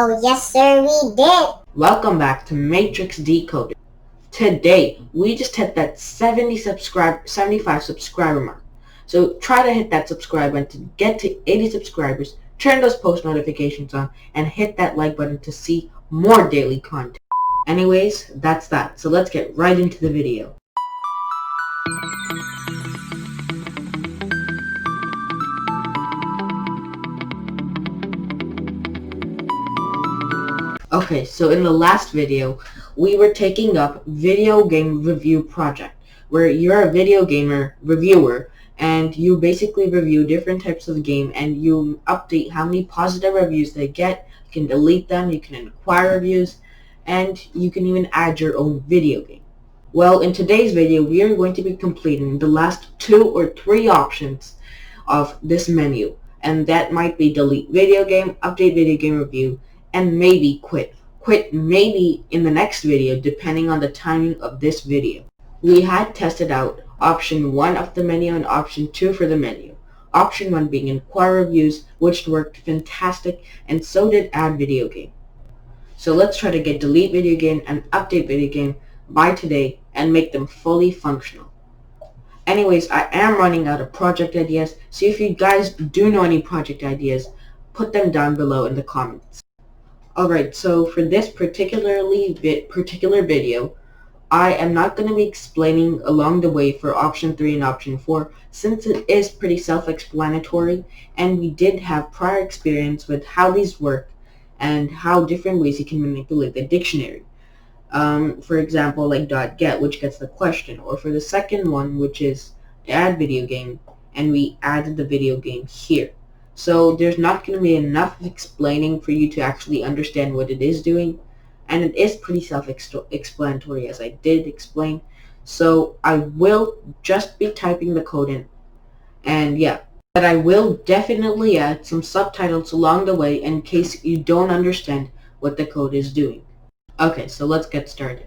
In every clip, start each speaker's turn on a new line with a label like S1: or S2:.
S1: Oh, yes, sir, we did.
S2: Welcome back to Matrix Decoded. Today, we just hit that 75 subscriber mark. So try to hit that subscribe button to get to 80 subscribers, turn those post notifications on, and hit that like button to see more daily content. Anyways, that's that. So let's get right into the video. Okay, so in the last video, we were taking up video game review project, where you're a video gamer reviewer, and you basically review different types of game, and you update how many positive reviews they get. You can delete them, you can inquire reviews, and you can even add your own video game. Well, in today's video, we are going to be completing the last 2 or 3 options of this menu, and that might be delete video game, update video game review, and maybe quit. Quit maybe in the next video depending on the timing of this video. We had tested out option 1 of the menu and option 2 for the menu. Option 1 being inquire reviews, which worked fantastic, and so did add video game. So let's try to get delete video game and update video game by today and make them fully functional. Anyways, I am running out of project ideas, so if you guys do know any project ideas, put them down below in the comments. Alright, so for this particular video, I am not going to be explaining along the way for option 3 and option 4, since it is pretty self-explanatory, and we did have prior experience with how these work and how different ways you can manipulate the dictionary. For example, like .get, which gets the question, or for the second one, which is add video game, and we added the video game here. So there's not going to be enough explaining for you to actually understand what it is doing, and it is pretty self-explanatory as I did explain. So I will just be typing the code in, and yeah. But I will definitely add some subtitles along the way in case you don't understand what the code is doing. Okay, so let's get started.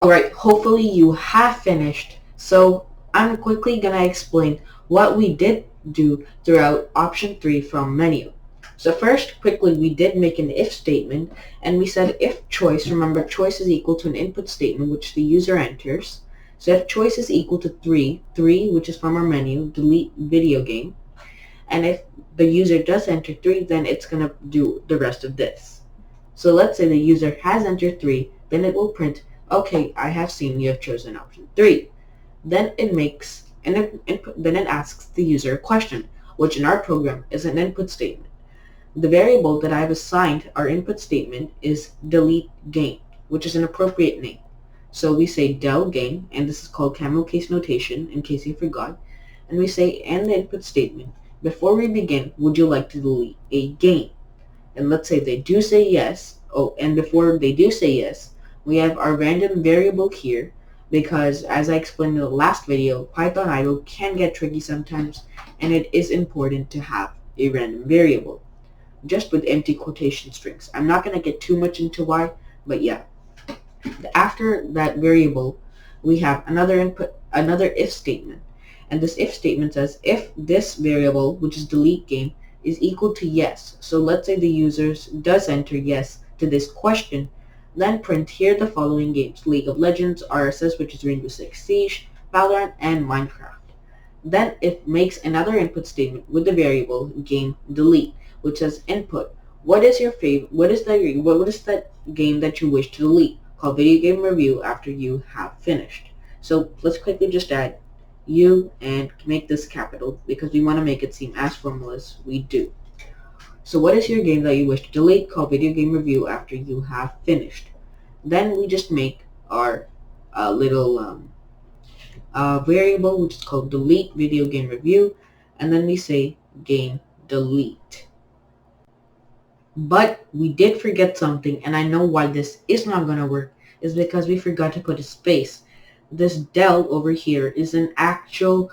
S2: Alright, hopefully you have finished. So I'm quickly gonna explain what we did do throughout option 3 from menu. So first, quickly, we did make an if statement, and we said if choice, remember choice is equal to an input statement which the user enters. So if choice is equal to 3, which is from our menu, delete video game, and if the user does enter 3, then it's gonna do the rest of this. So let's say the user has entered 3, then it will print, okay, I have seen you have chosen option 3. Then it makes then it asks the user a question, which in our program is an input statement. The variable that I've assigned our input statement is delete game, which is an appropriate name. So we say del game, and this is called camel case notation in case you forgot, and we say in the input statement, before we begin, would you like to delete a game? And let's say they do say yes. Oh, and before they do say yes, we have our random variable here because as I explained in the last video, Python idle can get tricky sometimes, and it is important to have a random variable just with empty quotation strings. I'm not going to get too much into why, but yeah. After that variable, we have another if statement. And this if statement says if this variable, which is delete game, is equal to yes. So let's say the user does enter yes to this question, then print here the following games: League of Legends, RSS, which is Rainbow Six Siege, Valorant, and Minecraft. Then it makes another input statement with the variable game delete, which says input. What is your favorite? What is that game that you wish to delete? Call video game review after you have finished. So let's quickly just add you and make this capital because we want to make it seem as formal as we do. So what is your game that you wish to delete? Call video game review after you have finished. Then we just make our little variable which is called delete video game review, and then we say game delete. But we did forget something, and I know why this is not going to work is because we forgot to put a space. This del over here is an actual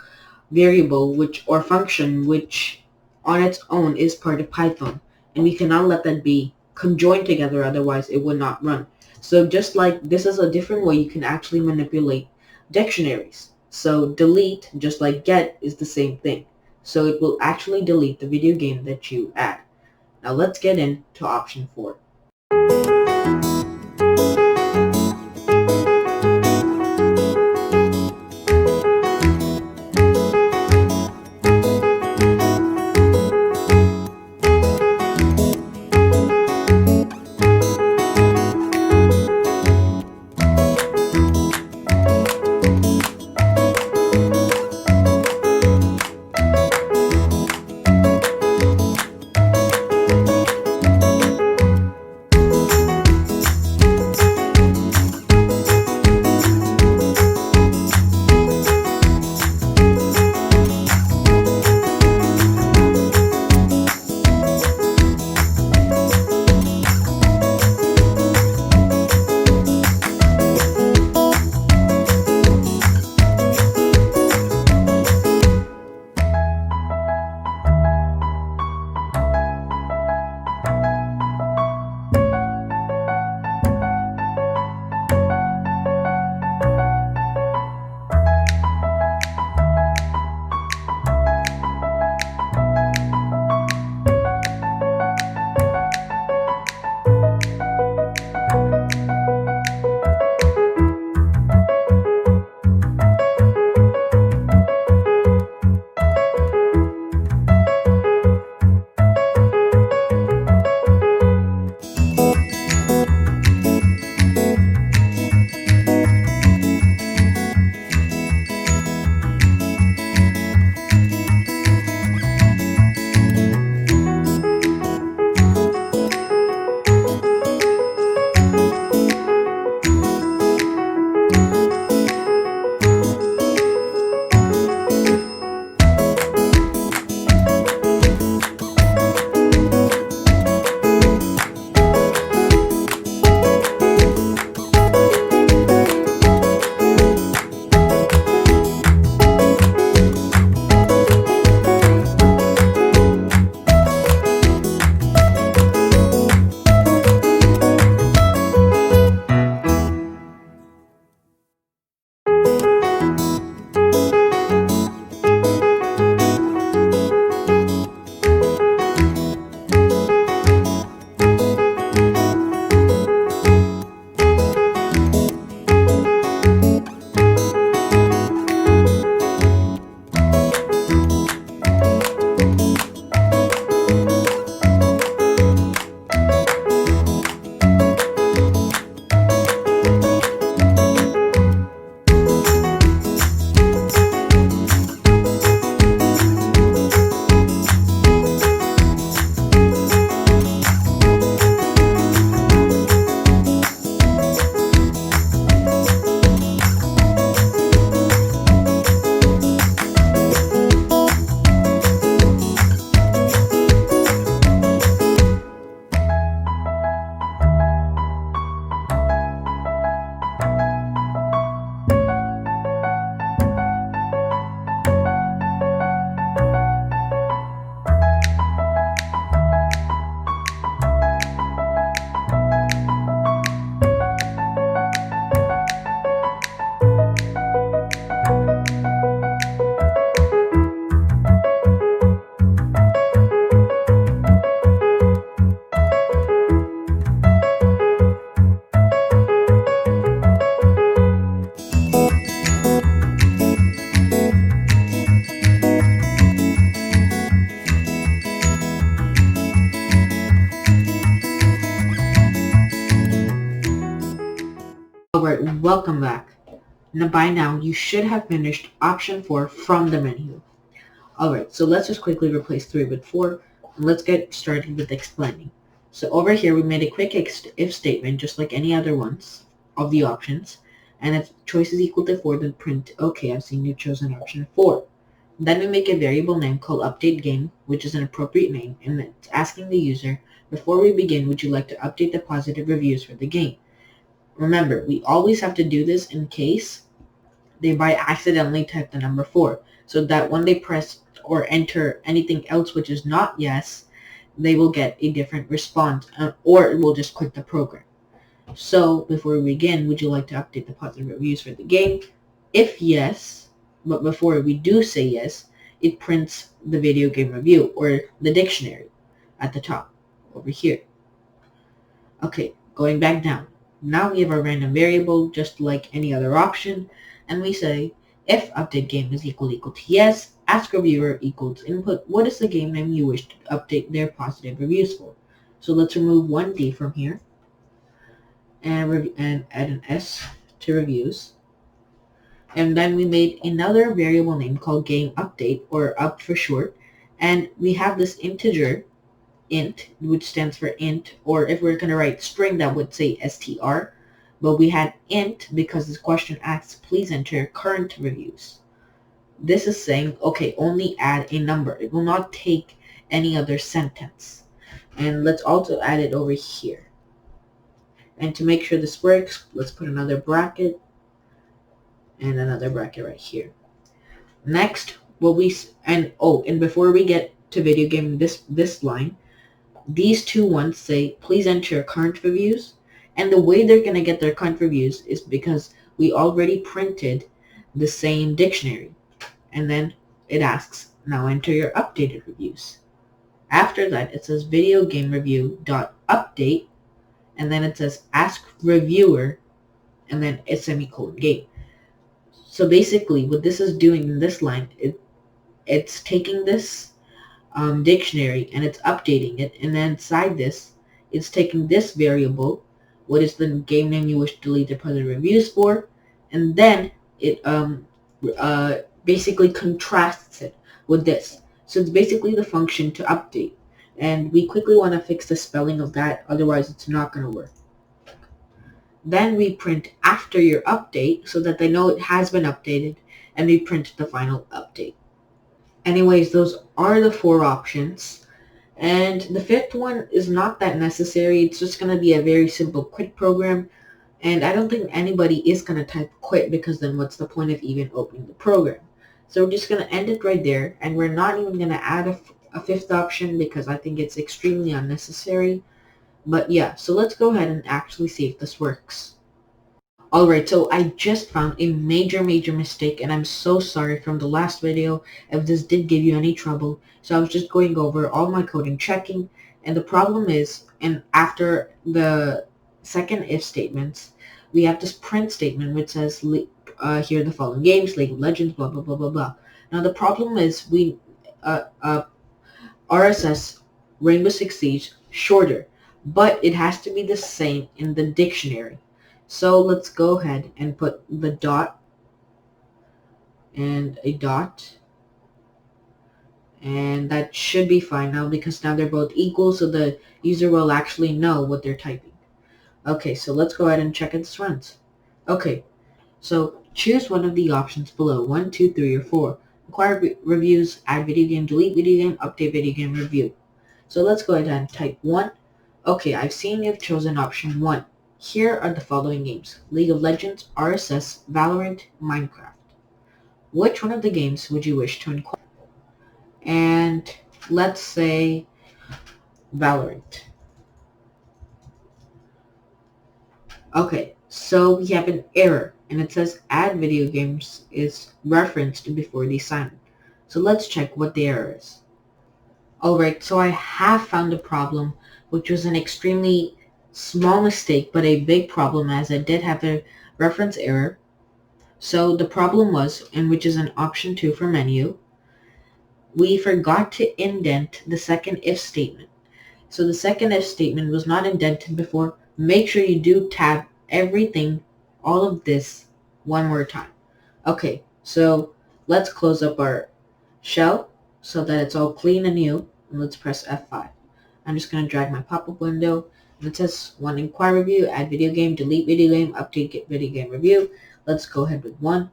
S2: variable or function which on its own is part of Python, and we cannot let that be conjoined together, otherwise it would not run. So just like this is a different way you can actually manipulate dictionaries. So delete, just like get, is the same thing. So it will actually delete the video game that you add. Now let's get into option 4. Alright, welcome back. Now by now, you should have finished option 4 from the menu. Alright, so let's just quickly replace 3 with 4, and let's get started with explaining. So over here, we made a quick if statement, just like any other ones of the options, and if choice is equal to 4, then print, okay, I've seen you chosen option 4. Then we make a variable name called update game, which is an appropriate name, and it's asking the user, before we begin, would you like to update the positive reviews for the game? Remember, we always have to do this in case they by accidentally type the number 4, so that when they press or enter anything else which is not yes, they will get a different response, or it will just quit the program. So before we begin, would you like to update the positive reviews for the game? If yes, but before we do say yes, it prints the video game review or the dictionary at the top over here. Okay, going back down. Now we have our random variable just like any other option, and we say if update game is equal to yes, ask reviewer equals input what is the game name you wish to update their positive reviews for. So let's remove 1D from here and add an S to reviews. And then we made another variable name called game update, or up for short, and we have this integer int, which stands for int, or if we're going to write string, that would say str, but we had int because this question asks please enter current reviews. This is saying, okay, only add a number. It will not take any other sentence. And let's also add it over here. And to make sure this works, let's put another bracket and another bracket right here. Next, and before we get to video game this line, these two ones say, please enter current reviews. And the way they're going to get their current reviews is because we already printed the same dictionary. And then it asks, now enter your updated reviews. After that, it says video game review dot update, and then it says ask reviewer, and then a semicolon game. So basically, what this is doing in this line, it's taking this dictionary and it's updating it, and then inside this it's taking this variable, what is the game name you wish to delete the positive reviews for, and then it basically contrasts it with this. So it's basically the function to update, and we quickly want to fix the spelling of that, otherwise it's not going to work. Then we print after your update so that they know it has been updated, and we print the final update. Anyways, those are the 4 options, and the 5th one is not that necessary. It's just going to be a very simple quit program, and I don't think anybody is going to type quit, because then what's the point of even opening the program? So we're just going to end it right there, and we're not even going to add a 5th option because I think it's extremely unnecessary. But yeah, so let's go ahead and actually see if this works. Alright, so I just found a major mistake, and I'm so sorry from the last video if this did give you any trouble. So I was just going over all my code and checking, and the problem is, and after the second if statements, we have this print statement which says here are the following games: League of Legends, blah blah blah blah blah. Now the problem is RSS Rainbow Six Siege shorter, but it has to be the same in the dictionary. So let's go ahead and put the dot and a dot, and that should be fine now because now they're both equal, so the user will actually know what they're typing. Okay, so let's go ahead and check if this runs. Okay, so choose one of the options below, 1, 2, 3, or 4. Acquire reviews, add video game, delete video game, update video game review. So let's go ahead and type 1. Okay, I've seen you've chosen option 1. Here are the following games: League of Legends, RSS, Valorant, Minecraft. Which one of the games would you wish to inquire? And let's say Valorant. Okay, so we have an error, and it says add video games is referenced before the assignment. So let's check what the error is. Alright, so I have found a problem, which was an extremely small mistake, but a big problem, as I did have a reference error. So the problem was, and which is an option 2 for menu, we forgot to indent the second if statement. So the second if statement was not indented before. Make sure you do tab everything, all of this one more time. Okay, so let's close up our shell so that it's all clean and new, and let's press F5. I'm just going to drag my pop-up window, and it says 1 inquire review, add video game, delete video game, update get video game review. Let's go ahead with 1.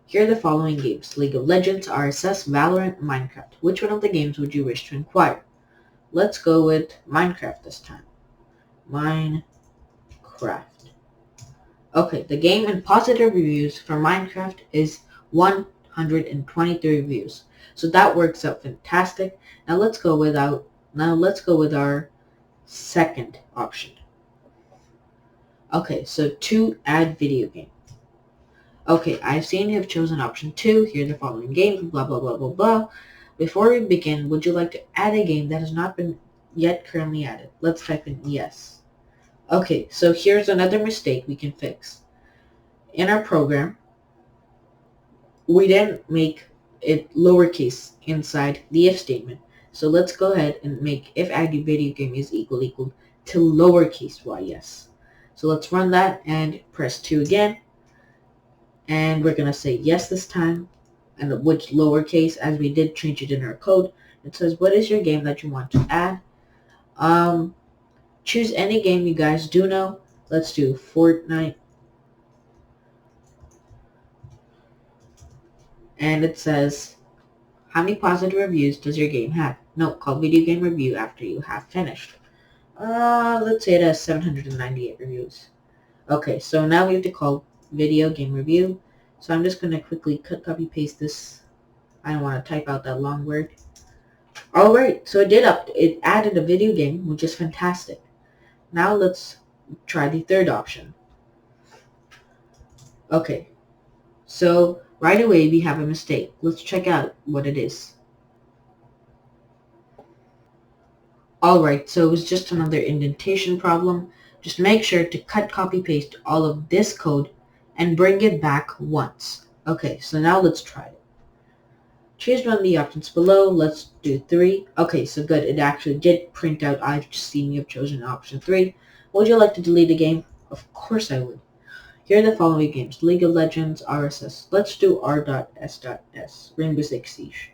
S2: Here are the following games: League of Legends, RSS, Valorant, Minecraft. Which one of the games would you wish to inquire? Let's go with Minecraft this time. Minecraft. Okay, the game and positive reviews for Minecraft is 123 reviews. So that works out fantastic. Now let's go with our second option. Okay, so 2, add video game. Okay, I've seen you have chosen option 2. Here are the following games, blah, blah, blah, blah, blah. Before we begin, would you like to add a game that has not been yet currently added? Let's type in yes. Okay, so here's another mistake we can fix. In our program, we didn't make it lowercase inside the if statement. So let's go ahead and make if added video game is equal to lowercase y, yes. So let's run that and press 2 again. And we're going to say yes this time, and which lowercase, as we did change it in our code. It says, what is your game that you want to add? Choose any game you guys do know. Let's do Fortnite. And it says, how many positive reviews does your game have? Note, call video game review after you have finished. Let's say it has 798 reviews. Okay, so now we have to call video game review. So I'm just going to quickly copy paste this. I don't want to type out that long word. Alright, so it added a video game, which is fantastic. Now let's try the third option. Okay, so right away we have a mistake. Let's check out what it is. Alright, so it was just another indentation problem. Just make sure to copy paste all of this code and bring it back once. Okay, so now let's try it. Choose one of the options below. Let's do 3. Okay, so good. It actually did print out. I've just seen you have chosen option 3. Would you like to delete a game? Of course I would. Here are the following games: League of Legends, RSS. Let's do R.S.S. Rainbow Six Siege.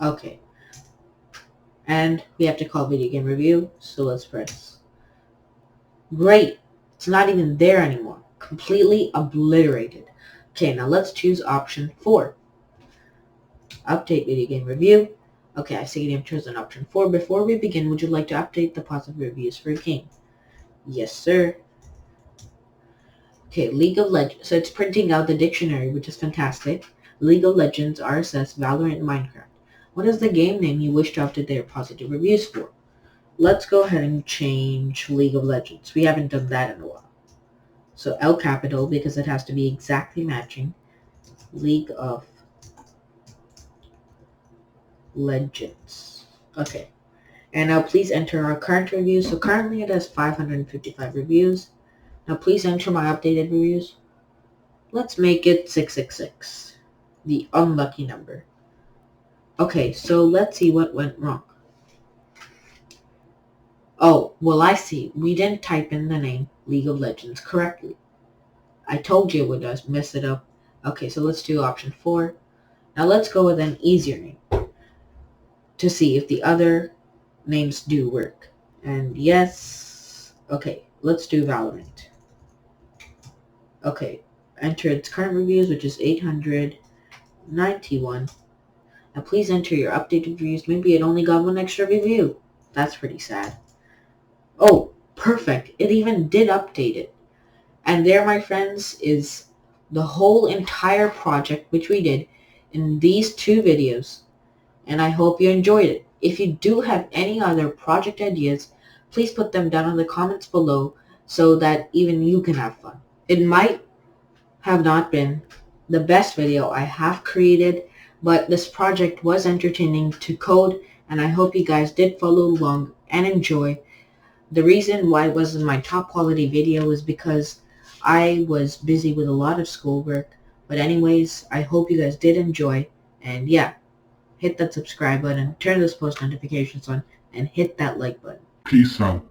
S2: Okay. And we have to call video game review, so let's press. Great. It's not even there anymore. Completely obliterated. Okay, now let's choose option 4. Update video game review. Okay, I see you have chosen option 4. Before we begin, would you like to update the positive reviews for your game? Yes, sir. Okay, League of Legends. So it's printing out the dictionary, which is fantastic. League of Legends, RSS, Valorant, and Minecraft. What is the game name you wish to update their positive reviews for? Let's go ahead and change League of Legends. We haven't done that in a while. So L capital, because it has to be exactly matching. League of Legends. Okay. And now please enter our current reviews. So currently it has 555 reviews. Now please enter my updated reviews. Let's make it 666. The unlucky number. Okay, so let's see what went wrong. Oh, well, I see. We didn't type in the name League of Legends correctly. I told you it would mess it up. Okay, so let's do option 4. Now let's go with an easier name to see if the other names do work. And yes. Okay, let's do Valorant. Okay, enter its current reviews, which is 891. Now please enter your updated reviews. Maybe it only got 1 extra review. That's pretty sad. Oh, perfect. It even did update it. And there, my friends, is the whole entire project which we did in these 2 videos. And I hope you enjoyed it. If you do have any other project ideas, please put them down in the comments below so that even you can have fun. It might have not been the best video I have created, but this project was entertaining to code, and I hope you guys did follow along and enjoy. The reason why it wasn't my top quality video is because I was busy with a lot of schoolwork. But anyways, I hope you guys did enjoy, and yeah, hit that subscribe button, turn those post notifications on, and hit that like button.
S3: Peace out.